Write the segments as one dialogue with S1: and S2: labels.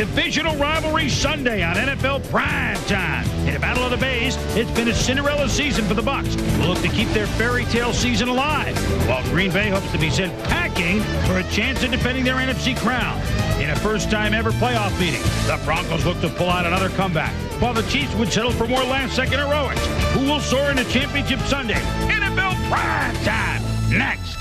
S1: Divisional rivalry Sunday on NFL Primetime. In a Battle of the Bays, it's been a Cinderella season for the Bucs, who look to keep their fairy tale season alive, while Green Bay hopes to be sent packing for a chance at defending their NFC crown. In a first-time ever playoff meeting, the Broncos look to pull out another comeback, while the Chiefs would settle for more last-second heroics. Who will soar into Championship Sunday? NFL Primetime, next.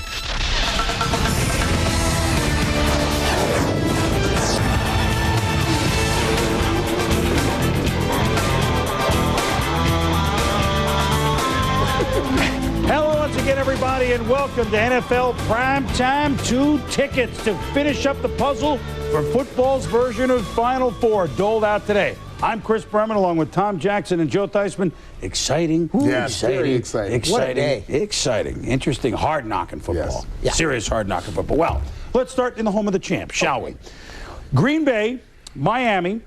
S2: Hello once again, everybody, and welcome to NFL Primetime. 2 tickets to finish up the puzzle for football's version of Final Four doled out today. I'm Chris Berman, along with Tom Jackson and Joe Theismann. Exciting.
S3: Yes, very exciting.
S2: Exciting. Exciting. Interesting. Hard-knocking football.
S3: Yes.
S2: Yeah. Serious hard-knocking football. Well, let's start in the home of the champ, shall we? Green Bay, Miami,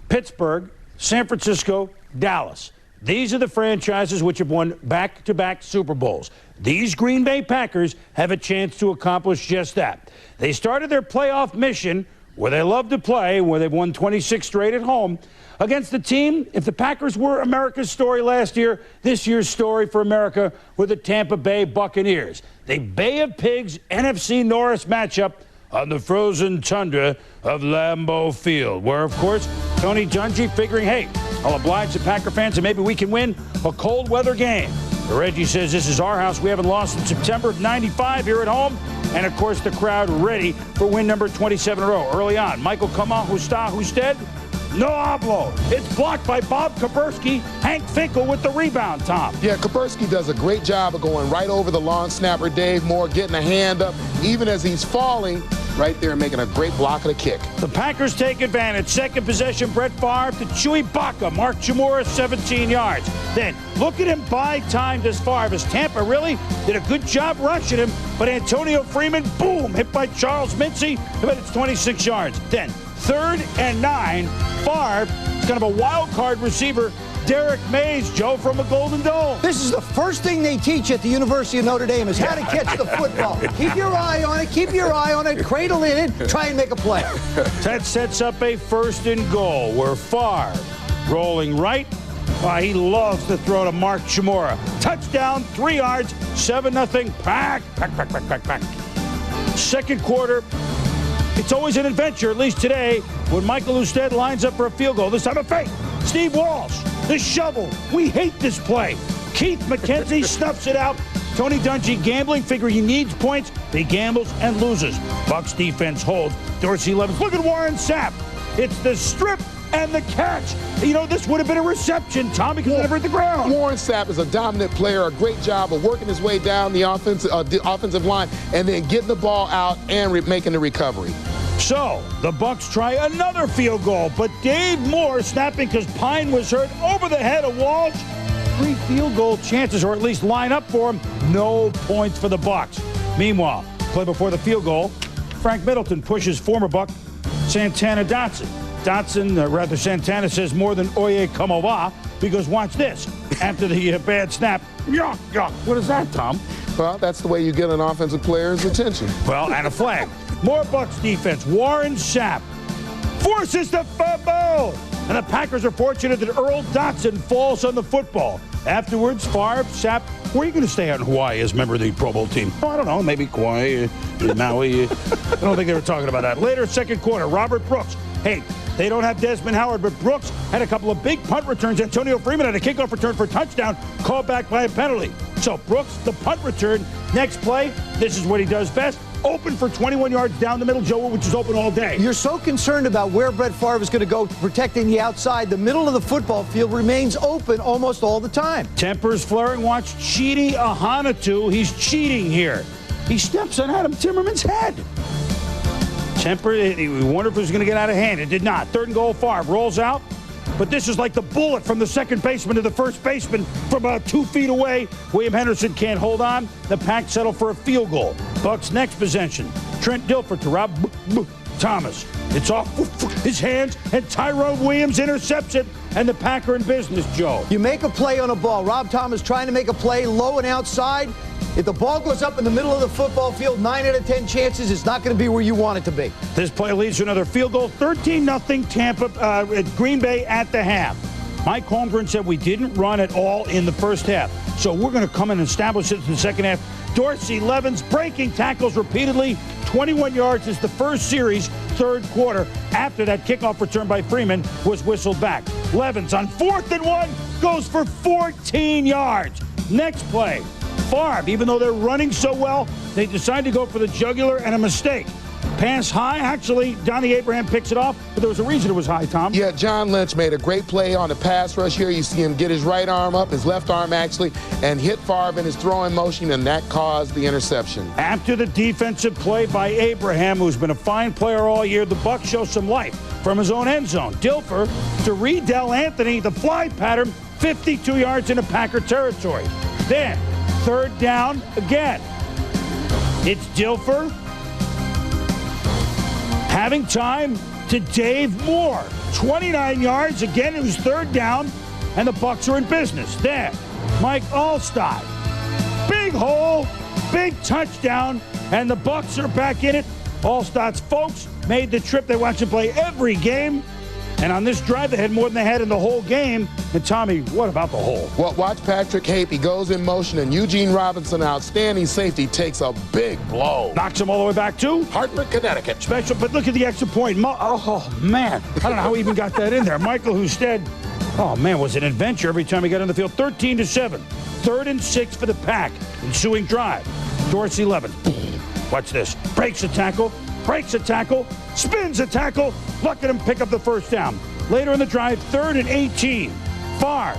S2: Pittsburgh, San Francisco, Dallas. These are the franchises which have won back-to-back Super Bowls. These Green Bay Packers have a chance to accomplish just that. They started their playoff mission, where they love to play, where they've won 26 straight at home, against the team. If the Packers were America's story last year, this year's story for America were the Tampa Bay Buccaneers. The Bay of Pigs NFC Norris matchup on the frozen tundra of Lambeau Field, where, of course, Tony Dungy figuring, hey, I'll oblige the Packer fans and maybe we can win a cold weather game. Reggie says this is our house. We haven't lost in September of '95 here at home. And, of course, the crowd ready for win number 27 in a row. Early on, Michael Cama, Husted, no hablo. It's blocked by Bob Kapersky. Hank Finkel with the rebound, Tom.
S3: Yeah, Kapersky does a great job of going right over the long snapper, Dave Moore, getting a hand up, even as he's falling, right there making a great block of the kick.
S2: The Packers take advantage. Second possession, Brett Favre to Chewy Baca. Mark Chmura, 17 yards. Then, look at him buy time to Favre. As Tampa really did a good job rushing him, but Antonio Freeman, boom, hit by Charles Mincy, but it's 26 yards. Then, 3rd and 9, Favre, kind of a wild card receiver, Derek Mays, Joe, from a Golden Dome.
S4: This is the first thing they teach at the University of Notre Dame is how to catch the football. Keep your eye on it, keep your eye on it, cradle in it, try and make a play.
S2: That sets up a 1st and goal where Favre, rolling right, he loves to throw to Mark Chmura. Touchdown, 3 yards, 7-0, pack. Second quarter, it's always an adventure, at least today, when Michael Husted lines up for a field goal. This time a fake. Steve Walsh, the shovel. We hate this play. Keith McKenzie snuffs it out. Tony Dungy gambling, figuring he needs points. He gambles and loses. Bucs defense holds. Dorsey Levens. Look at Warren Sapp. It's the strip and the catch. You know, this would have been a reception, Tom, because it never hit the ground.
S3: Warren Sapp is a dominant player, a great job of working his way down the offensive line and then getting the ball out and making the recovery.
S2: So, the Bucs try another field goal, but Dave Moore snapping because Pine was hurt over the head of Walsh. 3 field goal chances, or at least line up for him. No points for the Bucs. Meanwhile, play before the field goal, Frank Middleton pushes former Buck Santana Dotson. Santana says more than Oye como va, because watch this. After the bad snap, yuck. What is that, Tom?
S3: Well, that's the way you get an offensive player's attention.
S2: Well, and a flag. More Bucs defense. Warren Sapp forces the fumble. And the Packers are fortunate that Earl Dotson falls on the football. Afterwards, Favre, Sapp, where are you going to stay out in Hawaii as a member of the Pro Bowl team? Oh, I don't know, maybe Kauai, Maui. I don't think they were talking about that. Later, second quarter, Robert Brooks. Hey, they don't have Desmond Howard, but Brooks had a couple of big punt returns. Antonio Freeman had a kickoff return for a touchdown, called back by a penalty. So Brooks, the punt return. Next play, this is what he does best. Open for 21 yards down the middle, Joe, which is open all day.
S4: You're so concerned about where Brett Favre is going to go protecting the outside. The middle of the football field remains open almost all the time.
S2: Tempers flaring. Watch Chidi Ahanatu. He's cheating here. He steps on Adam Timmerman's head. We wonder if it was going to get out of hand. It did not. 3rd and goal, Favre rolls out. But this is like the bullet from the second baseman to the first baseman from about 2 feet away. William Henderson can't hold on. The Pack settle for a field goal. Bucs next possession. Trent Dilfer to Rob Thomas. It's off his hands, and Tyrone Williams intercepts it, and the Packer in business, Joe.
S4: You make a play on a ball. Rob Thomas trying to make a play low and outside. If the ball goes up in the middle of the football field, 9 out of 10 chances it's not going to be where you want it to be.
S2: This play leads to another field goal. 13-0 Tampa, Green Bay at the half. Mike Holmgren said we didn't run at all in the first half. So we're going to come and establish it in the second half. Dorsey Levens breaking tackles repeatedly. 21 yards is the first series, third quarter, after that kickoff return by Freeman was whistled back. Levens on 4th and 1 goes for 14 yards. Next play, Favre, even though they're running so well, they decide to go for the jugular and a mistake. Pass high. Actually, Donnie Abraham picks it off, but there was a reason it was high, Tom.
S3: Yeah, John Lynch made a great play on the pass rush here. You see him get his right arm up, his left arm actually, and hit Favre in his throwing motion, and that caused the interception. After
S2: the defensive play by Abraham, who's been a fine player all year, the Bucs show some life from his own end zone. Dilfer to Reedell Anthony, the fly pattern, 52 yards into Packer territory. Then, third down again. It's Dilfer having time to Dave Moore. 29 yards. Again, it was third down, and the Bucs are in business. Then, Mike Allstott. Big hole, big touchdown, and the Bucs are back in it. Allstott's folks made the trip. They watch him play every game. And on this drive, they had more than they had in the whole game. And, Tommy, what about the hole?
S3: Well, watch Patrick Hape. He goes in motion, and Eugene Robinson, outstanding safety, takes a big blow.
S2: Knocks him all the way back to
S3: Hartford, Connecticut.
S2: Special, but look at the extra point. Oh, man. I don't know how he even got that in there. Michael Husted, oh, man, was an adventure every time he got on the field. 13-7. 3rd and 6 for the Pack. Ensuing drive. Dorsey Levens. Watch this. Breaks a tackle. Breaks a tackle, spins a tackle, look at him pick up the first down. Later in the drive, 3rd and 18. Favre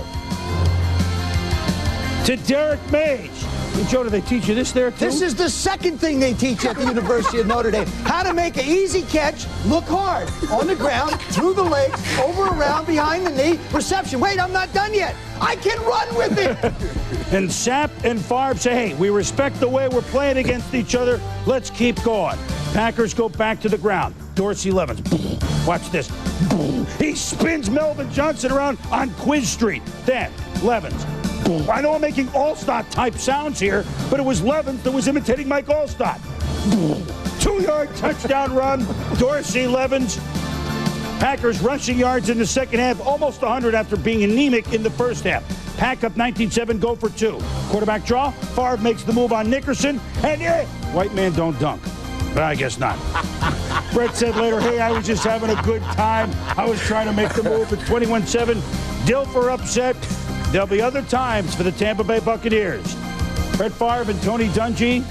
S2: to Derek Mays. Hey, Joe, do they teach you this there, too?
S4: This is the second thing they teach at the University of Notre Dame. How to make an easy catch, look hard, on the ground, through the legs, over, around, behind the knee, reception. Wait, I'm not done yet. I can run with it.
S2: And Sapp and Favre say, hey, we respect the way we're playing against each other. Let's keep going. Packers go back to the ground. Dorsey Levens. Watch this. He spins Melvin Johnson around on Quiz Street. Then Levens. I know I'm making Allstott type sounds here, but it was Levens that was imitating Mike Allstott. 2-yard touchdown run. Dorsey Levens. Packers rushing yards in the second half, almost 100 after being anemic in the first half. Pack up 19-7, go for 2. Quarterback draw. Favre makes the move on Nickerson, and white man don't dunk. But I guess not. Brett said later, hey, I was just having a good time. I was trying to make the move at 21-7. Dilfer upset. There'll be other times for the Tampa Bay Buccaneers. Brett Favre and Tony Dungy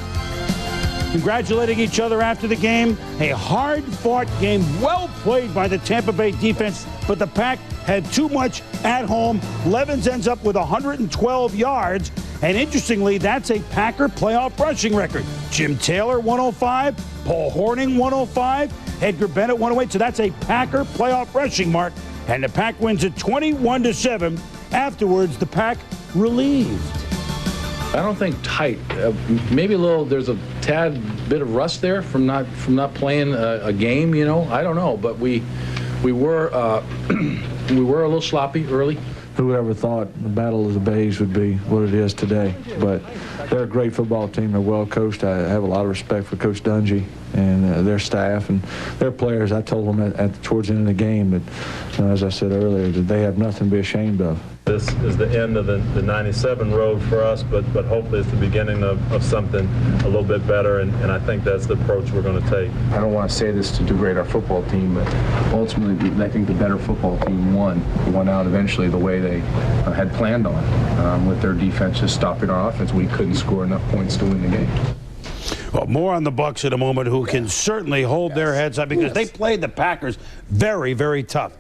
S2: congratulating each other after the game. A hard-fought game, well played by the Tampa Bay defense, but the Pack had too much at home. Levens ends up with 112 yards, and interestingly, that's a Packer playoff rushing record. Jim Taylor, 105, Paul Hornung, 105, Edgar Bennett, 108, so that's a Packer playoff rushing mark, and the Pack wins it 21-7. Afterwards, the Pack relieved.
S5: I don't think tight. Maybe a little. There's a tad bit of rust there from not playing a game. You know, I don't know, but we were we were a little sloppy early.
S6: Who would ever thought the Battle of the Bays would be what it is today? But they're a great football team. They're well coached. I have a lot of respect for Coach Dungy and their staff and their players. I told them towards the end of the game that, as I said earlier, that they have nothing to be ashamed of.
S7: This is the end of the 97 road for us, but hopefully it's the beginning of something a little bit better, and I think that's the approach we're going to take.
S8: I don't want to say this to degrade our football team, but ultimately I think the better football team won out eventually the way they had planned on, with their defense just stopping our offense. We couldn't score enough points to win the game.
S2: Well, more on the Bucs in a moment, who can certainly hold their heads up because they played the Packers very, very tough.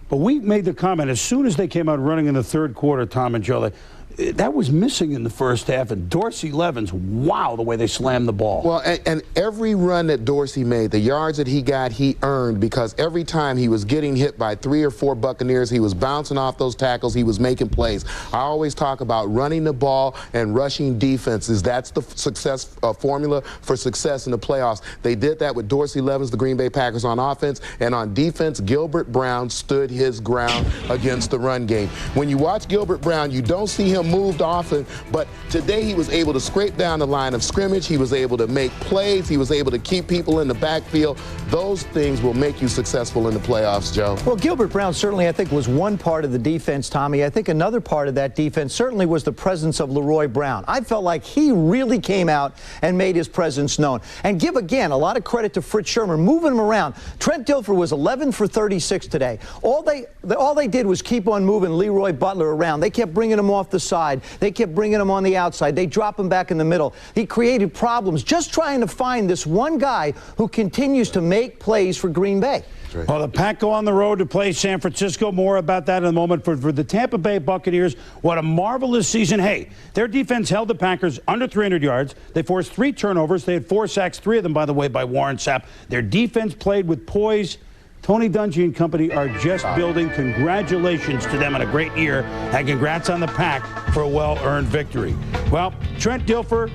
S2: But we made the comment as soon as they came out running in the third quarter, Tom and Joe, that was missing in the first half. And Dorsey Levens, wow, the way they slammed the ball.
S3: Well, and every run that Dorsey made, the yards that he got, he earned, because every time he was getting hit by 3 or 4 Buccaneers, he was bouncing off those tackles, he was making plays. I always talk about running the ball and rushing defenses. That's the success formula for success in the playoffs. They did that with Dorsey Levens, the Green Bay Packers, on offense, and on defense, Gilbert Brown stood his ground against the run game. When you watch Gilbert Brown, you don't see him moved often, but today he was able to scrape down the line of scrimmage. He was able to make plays. He was able to keep people in the backfield. Those things will make you successful in the playoffs, Joe.
S4: Well, Gilbert Brown certainly, I think, was one part of the defense, Tommy. I think another part of that defense certainly was the presence of Leroy Brown. I felt like he really came out and made his presence known. And give, again, a lot of credit to Fritz Sherman, moving him around. Trent Dilfer was 11 for 36 today. All they did was keep on moving Leroy Butler around. They kept bringing him off the side. They kept bringing him on the outside. They drop him back in the middle. He created problems just trying to find this one guy who continues to make plays for Green Bay.
S2: Well, the Pack go on the road to play San Francisco. More about that in a moment. For the Tampa Bay Buccaneers, what a marvelous season. Hey, their defense held the Packers under 300 yards. They forced 3 turnovers. They had 4 sacks, 3 of them, by the way, by Warren Sapp. Their defense played with poise. Tony Dungy and company are just building. Congratulations to them on a great year, and congrats on the Pack for a well-earned victory. Well, Trent Dilfer,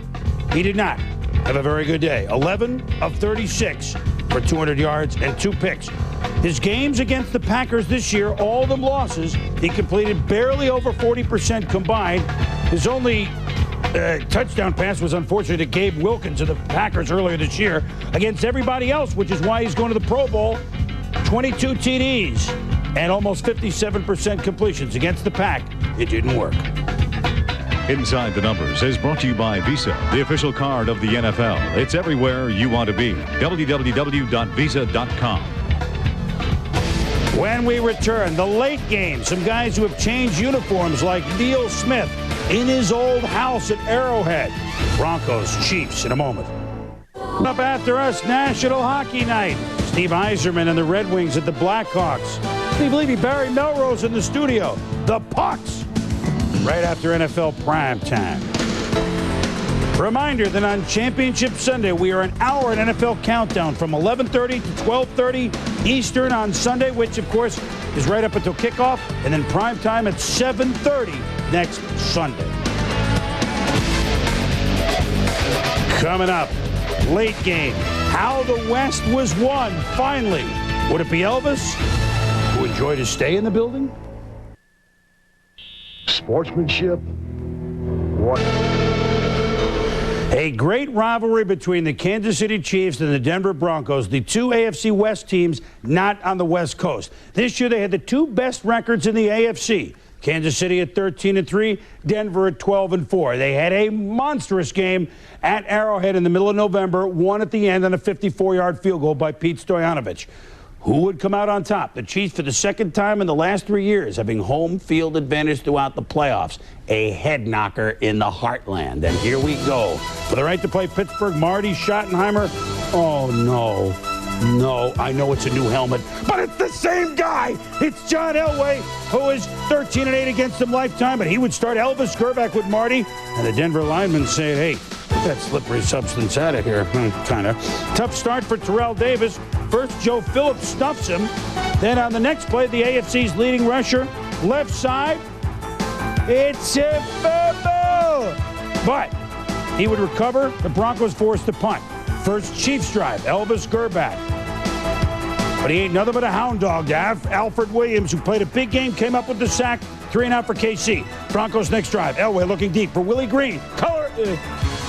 S2: he did not have a very good day. 11 of 36 for 200 yards and 2 picks. His games against the Packers this year, all of them losses, he completed barely over 40% combined. His only touchdown pass was unfortunate to Gabe Wilkins of the Packers earlier this year. Against everybody else, which is why he's going to the Pro Bowl, 22 TDs and almost 57% completions. Against the Pack, it didn't work.
S9: Inside the Numbers is brought to you by Visa, the official card of the NFL. It's everywhere you want to be. www.visa.com.
S2: When we return, the late game. Some guys who have changed uniforms like Neil Smith in his old house at Arrowhead. Broncos, Chiefs in a moment. Up after us, National Hockey Night. Steve Yzerman and the Red Wings at the Blackhawks. Steve Levy, Barry Melrose in the studio. The Pucks. Right after NFL Primetime. Reminder that on Championship Sunday, we are an hour at NFL Countdown from 11:30 to 12:30 Eastern on Sunday, which, of course, is right up until kickoff, and then Primetime at 7:30 next Sunday. Coming up, late game. How the West was won, finally. Would it be Elvis, who enjoyed his stay in the building?
S10: Sportsmanship. What?
S2: A great rivalry between the Kansas City Chiefs and the Denver Broncos, the 2 AFC West teams not on the West Coast. This year they had the 2 best records in the AFC. Kansas City at 13-3, Denver at 12-4. They had a monstrous game at Arrowhead in the middle of November, won at the end on a 54-yard field goal by Pete Stoyanovich. Who would come out on top? The Chiefs, for the second time in the last 3 years, having home field advantage throughout the playoffs. A head knocker in the heartland. And here we go. For the right to play Pittsburgh, Marty Schottenheimer. Oh, no. No, I know it's a new helmet, but it's the same guy. It's John Elway, who is 13-8 against him lifetime, but he would start Elvis Grbac with Marty. And the Denver lineman saying, hey, get that slippery substance out of here. Kind of. Tough start for Terrell Davis. First, Joe Phillips stuffs him. Then on the next play, the AFC's leading rusher, left side. It's a fumble. But he would recover. The Broncos forced to punt. First Chiefs drive, Elvis Grbac. But he ain't nothing but a hound dog. Alfred Williams, who played a big game, came up with the sack. 3 and out for KC. Broncos next drive. Elway looking deep for Willie Green.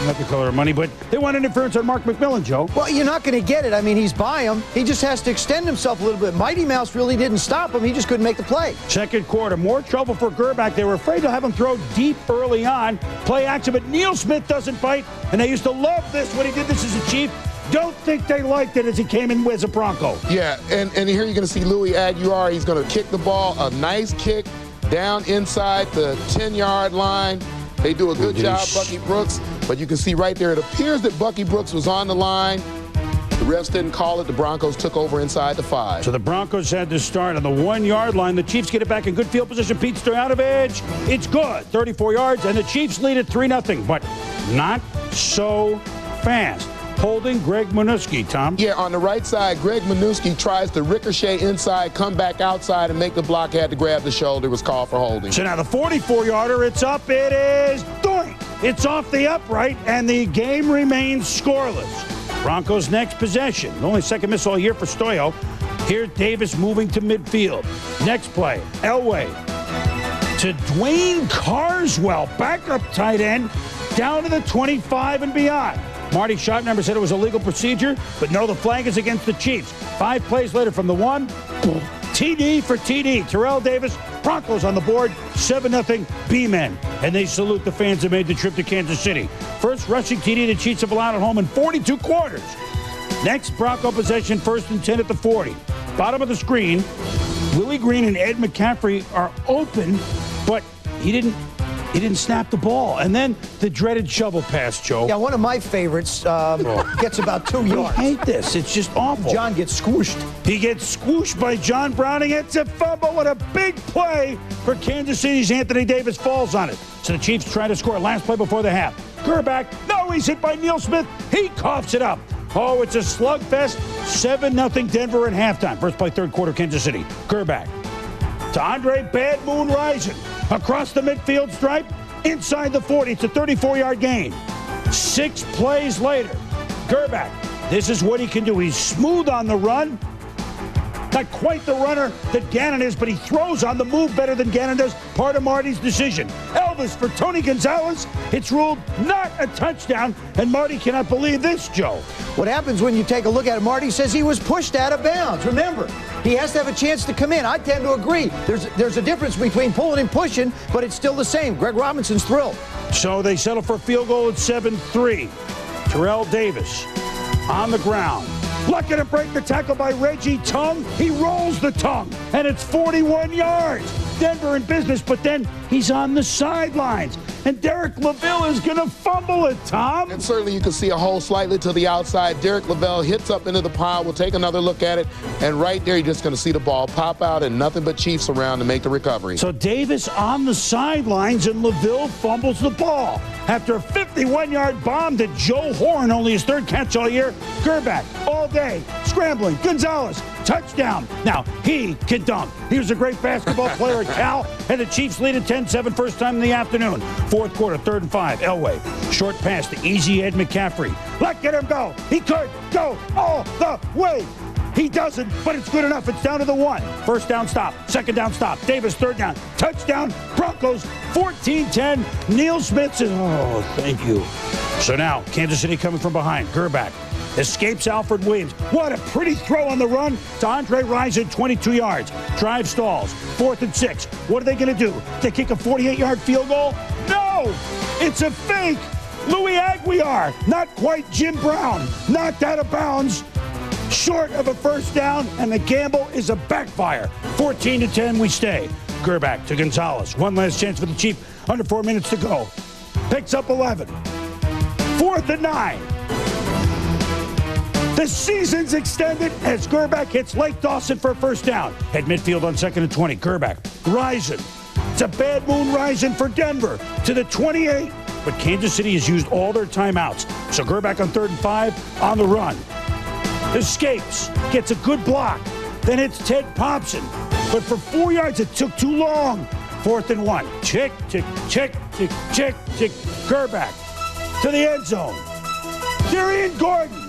S2: Not the color of money, but they want interference on Mark McMillan, Joe.
S4: Well, you're not going to get it. I mean, he's by him. He just has to extend himself a little bit. Mighty Mouse really didn't stop him. He just couldn't make the play.
S2: Second quarter, more trouble for Grbac. They were afraid to have him throw deep early on. Play action, but Neil Smith doesn't bite, and they used to love this when he did this as a Chief. Don't think they liked it as he came in as a Bronco.
S3: Yeah, and here you're going to see Louis Aguilar. He's going to kick the ball, a nice kick down inside the 10-yard line. They do a good job, Bucky Brooks. But you can see right there, it appears that Bucky Brooks was on the line. The refs didn't call it. The Broncos took over inside the 5.
S2: So the Broncos had to start on the 1-yard line. The Chiefs get it back in good field position. Pete Stoyanovich. It's good. 34 yards, and the Chiefs lead at 3-0. But not so fast. Holding Greg Minuski, Tom.
S3: Yeah, on the right side, Greg Minuski tries to ricochet inside, come back outside, and make the block. Had to grab the shoulder. Was called for holding.
S2: So now the 44-yarder, it's up. It is doink. It's off the upright, and the game remains scoreless. Broncos' next possession. The only second miss all year for Stoyo. Here's Davis moving to midfield. Next play, Elway to Dwayne Carswell, backup tight end, down to the 25 and beyond. Marty Schottenheimer said it was a legal procedure, but no, the flag is against the Chiefs. 5 plays later from the 1, TD for TD. Terrell Davis, Broncos on the board, 7-0 B-men. And they salute the fans that made the trip to Kansas City. First rushing TD the Chiefs have allowed at home in 42 quarters. Next Bronco possession, 1st and 10 at the 40. Bottom of the screen, Willie Green and Ed McCaffrey are open, but he didn't snap the ball. And then the dreaded shovel pass, Joe.
S4: Yeah, one of my favorites gets about 2 yards.
S2: I hate this. It's just awful.
S4: John gets squished.
S2: He gets squished by John Browning. It's a fumble. What a big play for Kansas City's Anthony Davis falls on it. So the Chiefs try to score. Last play before the half. Grbac, no, he's hit by Neil Smith. He coughs it up. Oh, it's a slugfest. 7-0 Denver at halftime. First play, 3rd quarter, Kansas City. Grbac to Andre Bad Moon Rison. Across the midfield stripe, inside the 40. It's a 34-yard gain. 6 plays later, Grbac, this is what he can do. He's smooth on the run. Not quite the runner that Gannon is, but he throws on the move better than Gannon does. Part of Marty's decision. Elvis for Tony Gonzalez. It's ruled not a touchdown, and Marty cannot believe this, Joe.
S4: What happens when you take a look at it, Marty says he was pushed out of bounds. Remember, he has to have a chance to come in. I tend to agree. There's a difference between pulling and pushing, but it's still the same. Greg Robinson's thrilled.
S2: So they settle for a field goal at 7-3. Terrell Davis on the ground. Look at him break the tackle by Reggie Tongue. He rolls the tongue, and it's 41 yards. Denver in business, but then he's on the sidelines. And Derek LaVille is going to fumble it, Tom.
S3: And certainly you can see a hole slightly to the outside. Derek LaVille hits up into the pile. We'll take another look at it. And right there, you're just going to see the ball pop out and nothing but Chiefs around to make the recovery.
S2: So Davis on the sidelines, and LaVille fumbles the ball. After a 51-yard bomb to Joe Horn, only his 3rd catch all year, Grbac all day, scrambling. Gonzalez, touchdown. Now, he can dunk. He was a great basketball player at Cal, and the Chiefs lead at 10-7, first time in the afternoon. 4th quarter, 3rd and 5. Elway, short pass to easy Ed McCaffrey. Let him go. He could go all the way. He doesn't, but it's good enough. It's down to the 1. First down stop. 2nd down stop. Davis, 3rd down. Touchdown. Broncos, 14-10. Neil Smith says, oh, thank you. So now, Kansas City coming from behind. Grbac escapes Alfred Williams. What a pretty throw on the run to Andre Rison, 22 yards. Drive stalls. 4th and 6. What are they going to do? They kick a 48-yard field goal? No! It's a fake. Louis Aguiar, not quite Jim Brown, knocked out of bounds. Short of a first down, and the gamble is a backfire. 14-10, we stay. Grbac to Gonzalez. One last chance for the Chief. Under 4 minutes to go. Picks up 11. 4th and 9. The season's extended as Grbac hits Lake Dawson for a first down. At midfield on 2nd and 20. Grbac. Rison. It's a Bad Moon Rison for Denver to the 28. But Kansas City has used all their timeouts. So Grbac on 3rd and 5 on the run. Escapes, gets a good block, then it's Ted Popson. But for 4 yards, it took too long. 4th and 1. Check, check, check, check, check, check. Grbac to the end zone. Darian Gordon,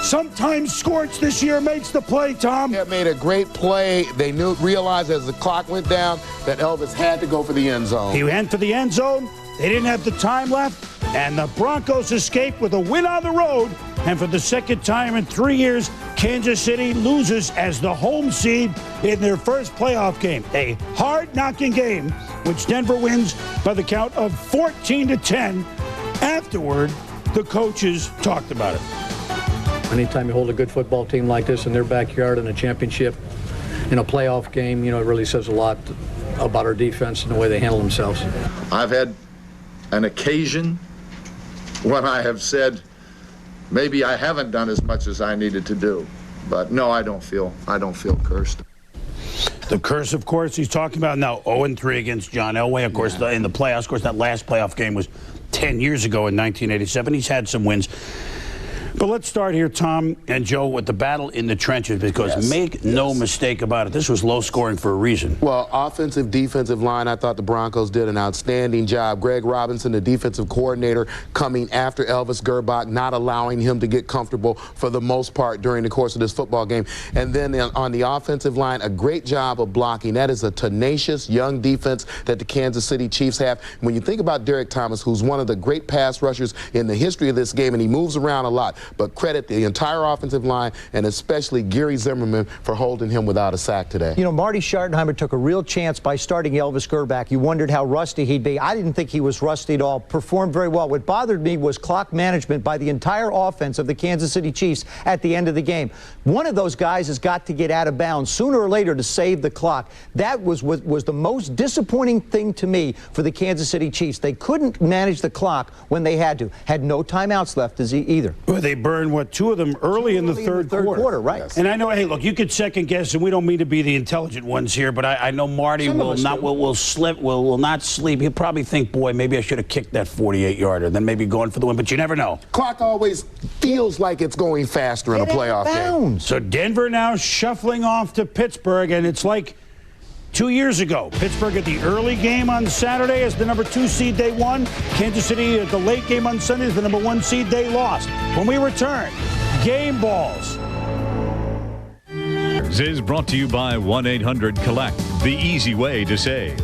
S2: sometimes scorched this year, makes the play, Tom.
S3: Yeah, made a great play. They realized as the clock went down that Elvis had to go for the end zone.
S2: He went for the end zone. They didn't have the time left, and the Broncos escaped with a win on the road. And for the 2nd time in 3 years, Kansas City loses as the home seed in their first playoff game. A hard-knocking game, which Denver wins by the count of 14-10. Afterward, the coaches talked about it.
S11: Anytime you hold a good football team like this in their backyard in a championship, in a playoff game, it really says a lot about our defense and the way they handle themselves.
S12: I've had an occasion when I have said, maybe I haven't done as much as I needed to do, but no, I don't feel cursed.
S2: The curse, of course, he's talking about now 0-3 against John Elway. Of course, in the playoffs, of course, that last playoff game was 10 years ago in 1987. He's had some wins. But let's start here, Tom and Joe, with the battle in the trenches, because make no mistake about it, this was low scoring for a reason.
S3: Well, offensive, defensive line, I thought the Broncos did an outstanding job. Greg Robinson, the defensive coordinator, coming after Elvis Grbac, not allowing him to get comfortable for the most part during the course of this football game. And then on the offensive line, a great job of blocking. That is a tenacious young defense that the Kansas City Chiefs have. When you think about Derek Thomas, who's one of the great pass rushers in the history of this game, and he moves around a lot, but credit the entire offensive line and especially Gary Zimmerman for holding him without a sack today.
S4: You know, Marty Schottenheimer took a real chance by starting Elvis Grbac. You wondered how rusty he'd be. I didn't think he was rusty at all. Performed very well. What bothered me was clock management by the entire offense of the Kansas City Chiefs at the end of the game. One of those guys has got to get out of bounds sooner or later to save the clock. That was the most disappointing thing to me for the Kansas City Chiefs. They couldn't manage the clock when they had to. Had no timeouts left either.
S2: Well, they burned, what, two of them early in the third quarter.
S4: Right.
S3: Yes.
S2: And I know, hey, look, you could second guess, and we don't mean to be the intelligent ones here, but I know Marty will not sleep. He'll probably think, boy, maybe I should have kicked that 48-yarder, then maybe going for the win, but you never know.
S3: Clock always feels like it's going faster in a playoff game.
S2: So Denver now shuffling off to Pittsburgh, and it's like 2 years ago. Pittsburgh at the early game on Saturday as the number 2 seed, they won. Kansas City at the late game on Sunday as the number 1 seed, they lost. When we return, game balls.
S9: Is brought to you by 1-800-COLLECT, the easy way to save.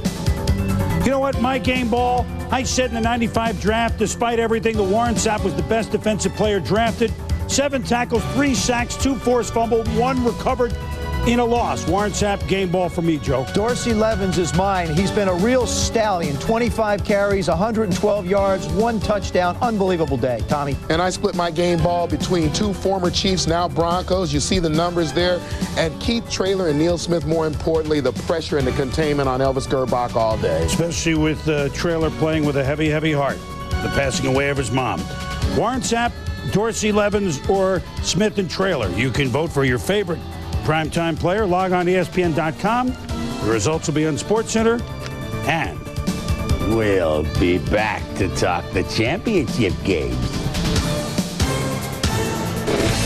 S2: You know what, my game ball, I said in the 95 draft, despite everything, the Warren Sapp was the best defensive player drafted. 7 tackles, 3 sacks, 2 forced fumbles, 1 recovered in a loss. Warren Sapp, game ball for me, Joe.
S4: Dorsey Levens is mine. He's been a real stallion. 25 carries, 112 yards, 1 touchdown. Unbelievable day. Tommy?
S3: And I split my game ball between 2 former Chiefs, now Broncos. You see the numbers there. And Keith Traylor and Neil Smith, more importantly, the pressure and the containment on Elvis Grbac all day.
S2: Especially with Traylor playing with a heavy, heavy heart. The passing away of his mom. Warren Sapp, Dorsey Levens, or Smith and Traylor. You can vote for your favorite primetime player. Log on to ESPN.com. The results will be on SportsCenter. And we'll be back to talk the championship games.